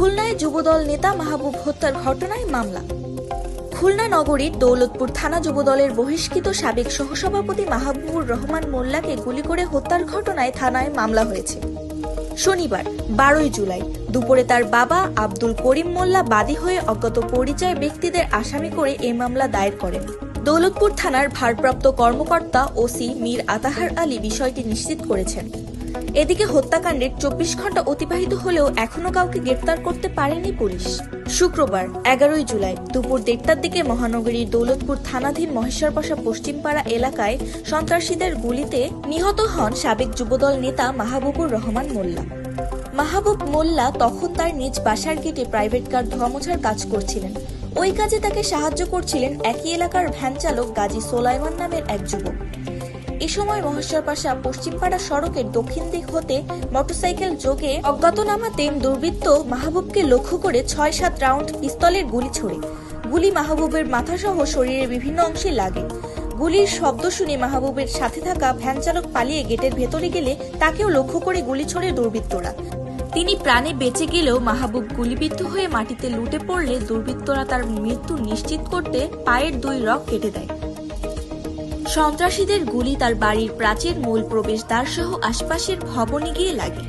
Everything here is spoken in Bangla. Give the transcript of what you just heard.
খুলনায় যুবদল নেতা মাহবুব হত্যার ঘটনায় মামলা। খুলনা নগরীর দৌলতপুর থানা যুবদলের বহিষ্কৃত সাবেক সহসভাপতি মাহবুবুর রহমান মোল্লাকে গুলি করে হত্যার ঘটনায় থানায় মামলা হয়েছে। শনিবার 12 জুলাই দুপুরে তার বাবা আব্দুল করিম মোল্লা বাদী হয়ে অজ্ঞাত পরিচয় ব্যক্তিদের আসামি করে এই মামলা দায়ের করেন। দৌলতপুর থানার ভারপ্রাপ্ত কর্মকর্তা ওসি মীর আতাহার আলী বিষয়টি নিশ্চিত করেছেন। এদিকে হত্যাকাণ্ডের 24 ঘন্টা অতিবাহিত হলেও এখনো কাউকে গ্রেফতার করতে পারেনি পুলিশ। শুক্রবার 11 জুলাই দুপুর 1টার দিকে মহানগরীর দৌলতপুর থানাধীন মহেশ্বরপাশা পশ্চিমপাড়া এলাকায় সন্ত্রাসীদের গুলিতে নিহত হন সাবেক যুবদল নেতা মাহবুবুর রহমান মোল্লা। মাহবুব মোল্লা তখন তার নিজ বাসার গেটে প্রাইভেট কার ধোয়া মোছার কাজ করছিলেন। ওই কাজে তাকে সাহায্য করছিলেন একই এলাকার ভ্যান চালক গাজী সোলাইমান নামের এক যুবক। এ সময় মহেশ্বরপাশা পশ্চিমপাড়া সড়কের দক্ষিণ দিক হতে মোটরসাইকেল যোগে অজ্ঞাতনামা দুর্বৃত্ত মাহবুবকে লক্ষ্য করে 6-7 রাউন্ড পিস্তলের গুলি ছোড়ে। গুলি মাহবুবের মাথাসহ শরীরের বিভিন্ন অংশে লাগে। গুলির শব্দ শুনে মাহবুবের সাথে থাকা ভ্যান চালক পালিয়ে গেটের ভেতরে গেলে তাকেও লক্ষ্য করে গুলি ছোড়ে দুর্বৃত্তরা। তিনি প্রাণে বেঁচে গেলেও মাহবুব গুলিবিদ্ধ হয়ে মাটিতে লুটে পড়লে দুর্বৃত্তরা তার মৃত্যু নিশ্চিত করতে পায়ের 2 রগ কেটে দেয়। সন্ত্রাসীদের গুলি তার বাড়ির প্রাচীর, মূল প্রবেশদ্বার সহ আশপাশের ভবনে গিয়ে লাগে।